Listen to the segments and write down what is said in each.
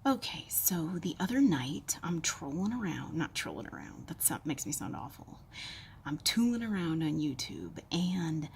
Okay, so the other night I'm trolling around, not trolling around, that makes me sound awful. I'm tooling around on YouTube and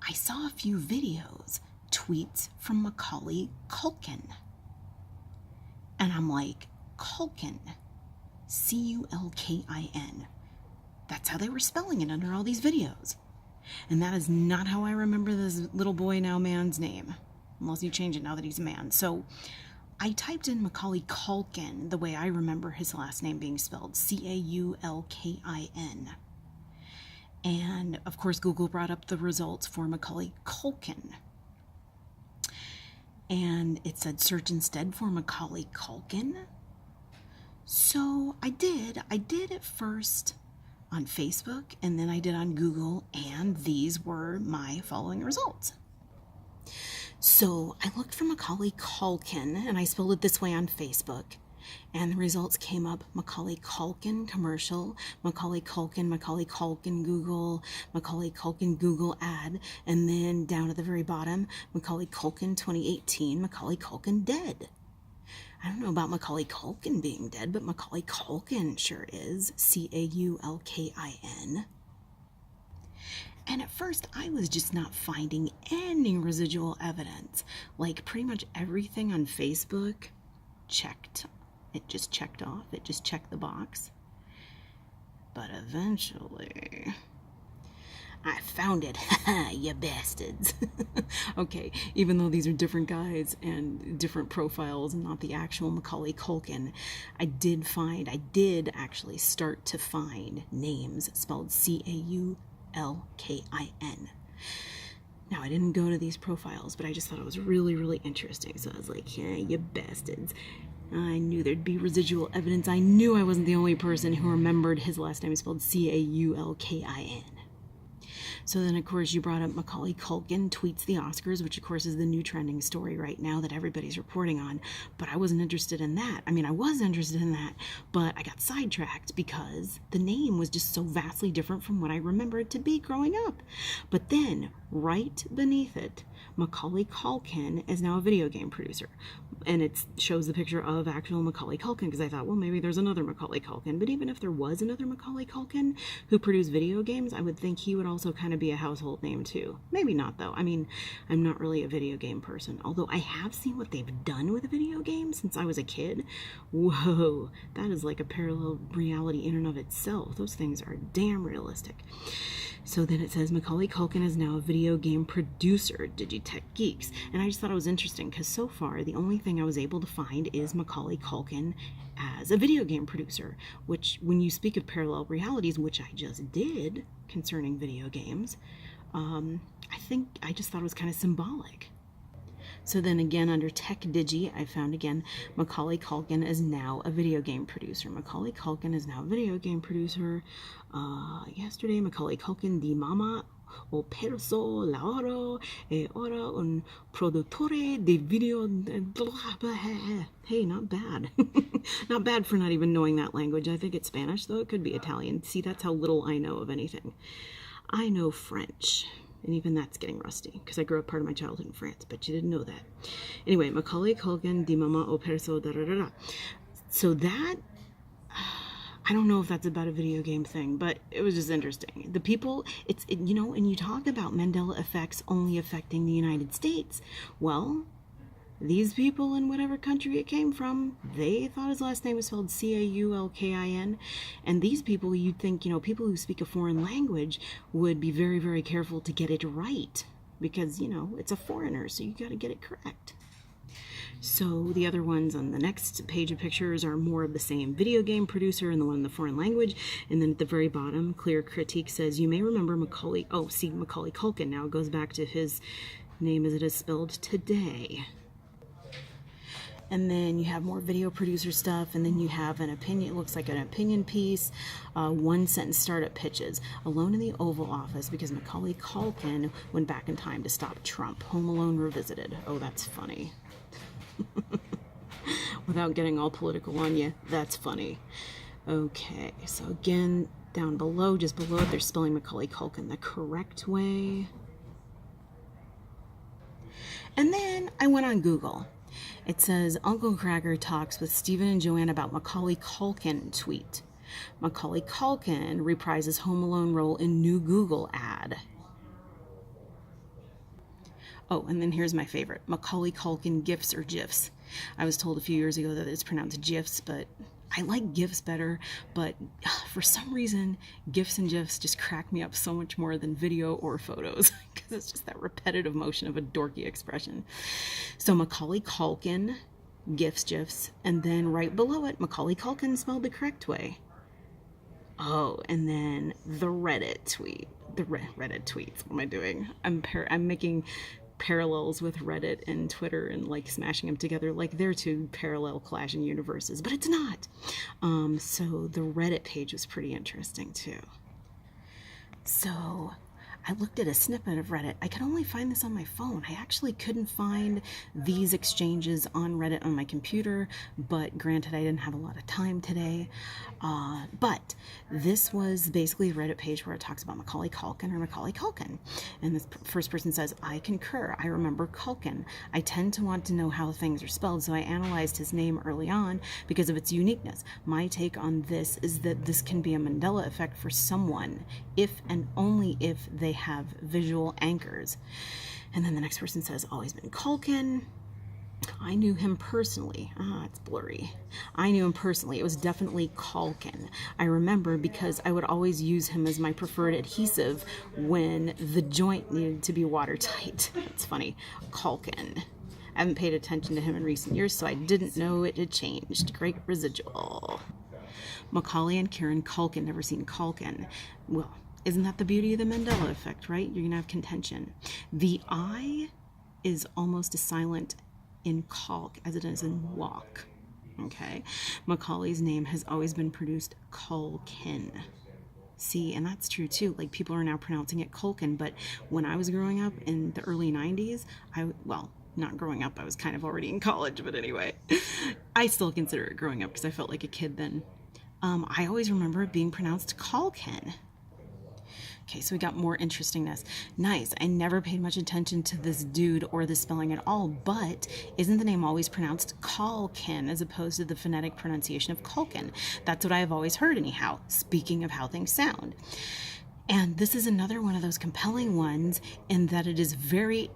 I saw a few videos, tweets from Macaulay Culkin. And I'm like, Caulkin, C-U-L-K-I-N. That's how they were spelling it under all these videos. And that is not how I remember this little boy now man's name, unless you change it now that he's a man. So I typed in Macaulay Culkin the way I remember his last name being spelled, C-A-U-L-K-I-N. And of course Google brought up the results for Macaulay Culkin. And it said search instead for Macaulay Culkin. So I did at first on Facebook, and then I did on Google, and these were my following results. So I looked for Macaulay Culkin, and I spelled it this way on Facebook, and the results came up: Macaulay Culkin commercial, Macaulay Culkin Google, Macaulay Culkin Google ad, and then down at the very bottom, Macaulay Culkin 2018, Macaulay Culkin dead. I don't know about Macaulay Culkin being dead, but Macaulay Culkin sure is, C-A-U-L-K-I-N. And at first, I was just not finding any residual evidence. Like, pretty much everything on Facebook checked. It just checked off. It just checked the box. But eventually, I found it. You bastards. Okay, even though these are different guys and different profiles and not the actual Macaulay Culkin, I did actually start to find names spelled C-A-U-L-K-I-N. Now, I didn't go to these profiles, but I just thought it was really, really interesting. So I was like, yeah, you bastards. I knew there'd be residual evidence. I knew I wasn't the only person who remembered his last name spelled C-A-U-L-K-I-N. So then, of course, you brought up Macaulay Culkin tweets the Oscars, which, of course, is the new trending story right now that everybody's reporting on. But I wasn't interested in that. I mean, I was interested in that, but I got sidetracked because the name was just so vastly different from what I remember it to be growing up. But then, right beneath it, Macaulay Culkin is now a video game producer. And it shows the picture of actual Macaulay Culkin, because I thought, well, maybe there's another Macaulay Culkin. But even if there was another Macaulay Culkin who produced video games, I would think he would also kind of be a household name too. Maybe not, though. I mean, I'm not really a video game person, although I have seen what they've done with video games since I was a kid. Whoa, that is like a parallel reality in and of itself. Those things are damn realistic. So then it says Macaulay Culkin is now a video game producer, Digitech Geeks. And I just thought it was interesting because so far the only thing I was able to find is Macaulay Culkin as a video game producer, which when you speak of parallel realities, which I just did concerning video games, I just thought it was kind of symbolic. So then again, under Tech Digi, I found again, Macaulay Culkin is now a video game producer. Macaulay Culkin is now a video game producer. Yesterday, Macaulay Culkin di mamma ho perso lavoro e ora un produttore di video. Hey, not bad. Not bad for not even knowing that language. I think it's Spanish, though. It could be Italian. See, that's how little I know of anything. I know French. And even that's getting rusty, because I grew up part of my childhood in France, but you didn't know that. Anyway, Macaulay Culkin di mamma o perso da da da da. So that, I don't know if that's about a video game thing, but it was just interesting. The people, you know, and you talk about Mandela effects only affecting the United States. Well, these people in whatever country it came from, they thought his last name was spelled C-A-U-L-K-I-N. And these people, you'd think, you know, people who speak a foreign language would be very, very careful to get it right. Because, you know, it's a foreigner, so you got to get it correct. So the other ones on the next page of pictures are more of the same video game producer and the one in the foreign language. And then at the very bottom, Clear Critique says, you may remember Macaulay, Macaulay Culkin now goes back to his name as it is spelled today. And then you have more video producer stuff, and then you have an opinion, it looks like an opinion piece, one sentence startup pitches, alone in the Oval Office because Macaulay Culkin went back in time to stop Trump, Home Alone revisited. Oh, that's funny. Without getting all political on you, that's funny. Okay, so again, down below, just below it, they're spelling Macaulay Culkin the correct way. And then I went on Google. It says, Uncle Cracker talks with Stephen and Joanne about Macaulay Caulkin tweet. Macaulay Caulkin reprises Home Alone role in new Google ad. Oh, and then here's my favorite. Macaulay Caulkin GIFs or GIFs. I was told a few years ago that it's pronounced GIFs, but I like GIFs better, but for some reason, GIFs and GIFs just crack me up so much more than video or photos, because it's just that repetitive motion of a dorky expression. So Macaulay Caulkin, GIFs, GIFs, and then right below it, Macaulay Caulkin spelled the correct way. Oh, and then the Reddit tweet. The Reddit tweets. What am I doing? I'm making parallels with Reddit and Twitter and like smashing them together like they're two parallel clashing universes, but it's not. So the Reddit page was pretty interesting too. So I looked at a snippet of Reddit. I could only find this on my phone. I actually couldn't find these exchanges on Reddit on my computer, but granted, I didn't have a lot of time today. But this was basically a Reddit page where it talks about Macaulay Caulkin or Macaulay Caulkin. And the first person says, I concur. I remember Caulkin. I tend to want to know how things are spelled, so I analyzed his name early on because of its uniqueness. My take on this is that this can be a Mandela effect for someone, if and only if they have visual anchors. And then the next person says, always been Caulkin. I knew him personally. It's blurry. I knew him personally. It was definitely Caulkin. I remember because I would always use him as my preferred adhesive when the joint needed to be watertight. It's funny. Caulkin. I haven't paid attention to him in recent years, so I didn't know it had changed. Great residual. Macaulay and Karen Caulkin, never seen Caulkin. Well, isn't that the beauty of the Mandela effect, right? You're going to have contention. The I is almost as silent in caulk as it is in walk. Okay? Macaulay's name has always been pronounced Caulkin. See, and that's true too. Like, people are now pronouncing it Caulkin, but when I was growing up in the early 90s, not growing up, I was kind of already in college, but anyway, I still consider it growing up because I felt like a kid then. I always remember it being pronounced Caulkin. Okay, so we got more interestingness. Nice. I never paid much attention to this dude or the spelling at all, but isn't the name always pronounced Caulkin as opposed to the phonetic pronunciation of Caulkin? That's what I have always heard anyhow, speaking of how things sound. And this is another one of those compelling ones in that it is a very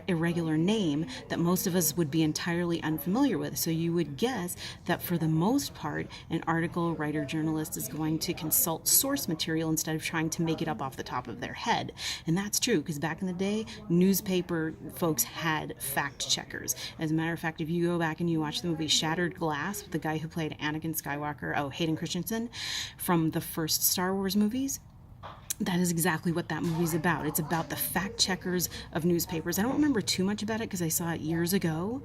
irregular name that most of us would be entirely unfamiliar with. So you would guess that for the most part, an article writer journalist is going to consult source material instead of trying to make it up off the top of their head. And that's true because back in the day, newspaper folks had fact checkers. As a matter of fact, if you go back and you watch the movie Shattered Glass with the guy who played Anakin Skywalker, Hayden Christensen, from the first Star Wars movies, that is exactly what that movie's about. It's about the fact checkers of newspapers. I don't remember too much about it because I saw it years ago,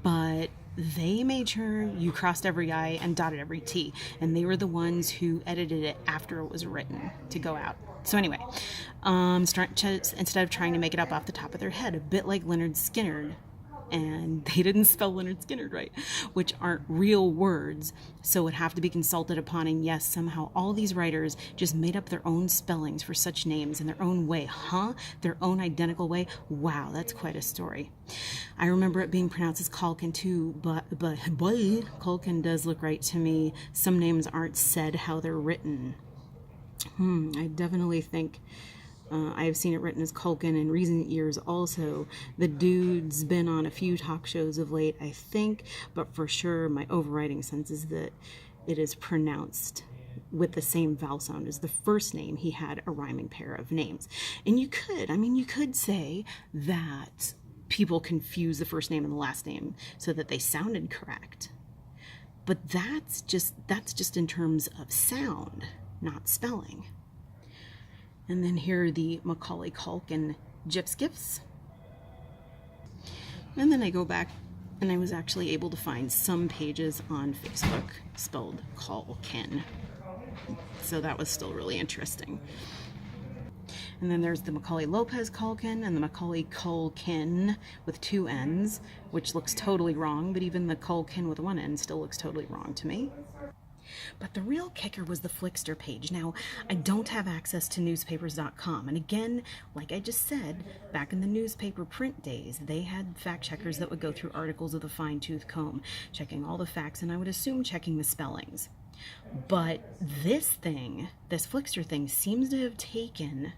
but they made sure you crossed every I and dotted every T, and they were the ones who edited it after it was written to go out. So anyway, instead of trying to make it up off the top of their head, a bit like Leonard Skinner, and they didn't spell Leonard Skinner right, which aren't real words, so would have to be consulted upon. And yes, somehow all these writers just made up their own spellings for such names in their own way. Their own identical way? Wow, that's quite a story. I remember it being pronounced as Caulkin too, but boy, Caulkin does look right to me. Some names aren't said how they're written. I definitely think I have seen it written as Caulkin in recent years also. The dude's been on a few talk shows of late, I think, but for sure my overriding sense is that it is pronounced with the same vowel sound as the first name. He had a rhyming pair of names. And you could say that people confuse the first name and the last name so that they sounded correct. But that's just in terms of sound, not spelling. And then here are the Macaulay Caulkin GIFs. And then I go back and I was actually able to find some pages on Facebook spelled Caulkin. So that was still really interesting. And then there's the Macaulay Lopez Caulkin and the Macaulay Caulkin with two N's, which looks totally wrong, but even the Caulkin with one N still looks totally wrong to me. But the real kicker was the Flickster page. Now, I don't have access to newspapers.com. And again, like I just said, back in the newspaper print days, they had fact checkers that would go through articles with a fine-tooth comb, checking all the facts, and I would assume checking the spellings. But this thing, this Flixter thing, seems to have taken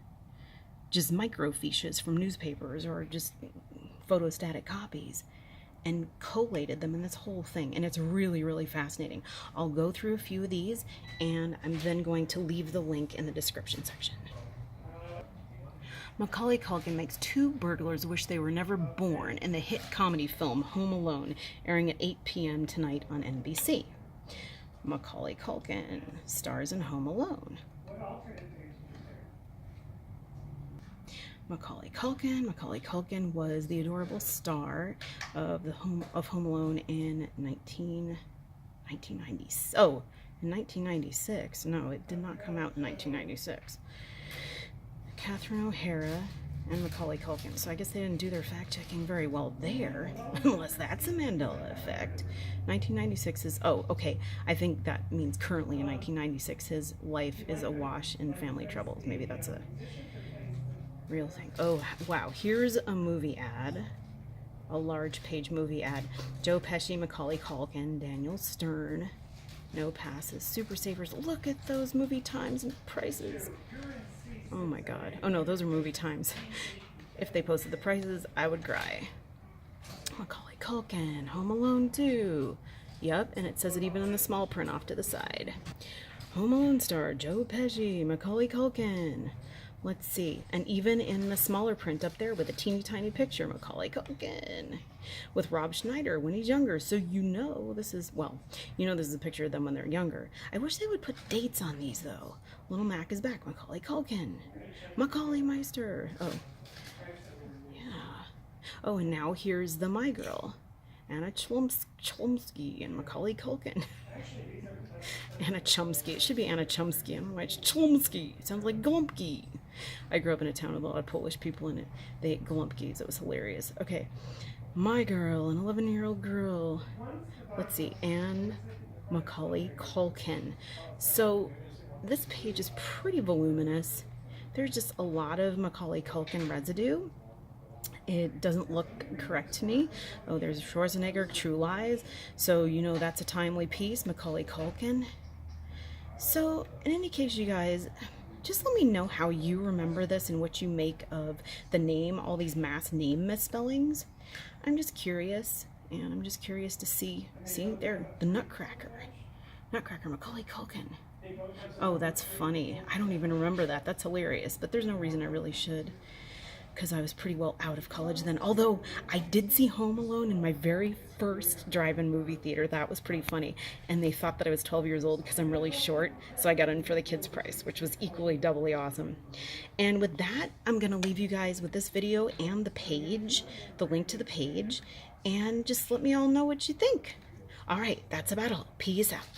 just microfiches from newspapers or just photostatic copies and collated them in this whole thing, and it's really, really fascinating. I'll go through a few of these, and I'm then going to leave the link in the description section. Macaulay Culkin makes 2 burglars wish they were never born in the hit comedy film Home Alone, airing at 8 p.m. tonight on NBC. Macaulay Culkin stars in Home Alone. Macaulay Culkin was the adorable star of Home Alone in 1996. No, it did not come out in 1996. Catherine O'Hara and Macaulay Culkin. So I guess they didn't do their fact-checking very well there, unless that's a Mandela effect. 1996 is, oh, okay, I think that means currently in 1996 his life is awash in family troubles. Maybe that's a real thing. Oh, wow, here's a movie ad, a large page movie ad. Joe Pesci, Macaulay Culkin, Daniel Stern, no passes, Super Savers. Look at those movie times and prices. Oh my god. Oh no, those are movie times. If they posted the prices, I would cry. Macaulay Culkin, Home Alone 2. Yep, and it says it even in the small print off to the side. Home Alone star Joe Pesci, Macaulay Culkin. Let's see, and even in the smaller print up there with a teeny tiny picture, Macaulay Culkin with Rob Schneider when he's younger. So you know this is, well, you know this is a picture of them when they're younger. I wish they would put dates on these though. Little Mac is back, Macaulay Culkin. Macaulay Meister. Oh, yeah. Oh, and now here's the My Girl. Anna Chlumsky and Macaulay Culkin. Anna Chumsky. It should be Anna Chumsky. I don't know why it's Chlumsky. It sounds like Glumpky. I grew up in a town with a lot of Polish people in it. They ate Glumpkies. It was hilarious. Okay. My Girl, an 11-year-old girl. Let's see. Anne Macaulay Culkin. So this page is pretty voluminous. There's just a lot of Macaulay Culkin residue. It doesn't look correct to me. Oh, there's Schwarzenegger, True Lies. So, you know, that's a timely piece, Macaulay Culkin. So, in any case, you guys, just let me know how you remember this and what you make of the name, all these mass name misspellings. I'm just curious, and I'm just curious to see there, the Nutcracker, Macaulay Culkin. Oh, that's funny. I don't even remember that. That's hilarious, but there's no reason I really should, because I was pretty well out of college then. Although I did see Home Alone in my very first drive-in movie theater. That was pretty funny. And they thought that I was 12 years old because I'm really short. So I got in for the kids' price, which was equally doubly awesome. And with that, I'm going to leave you guys with this video and the page, the link to the page. And just let me all know what you think. All right, that's about all. Peace out.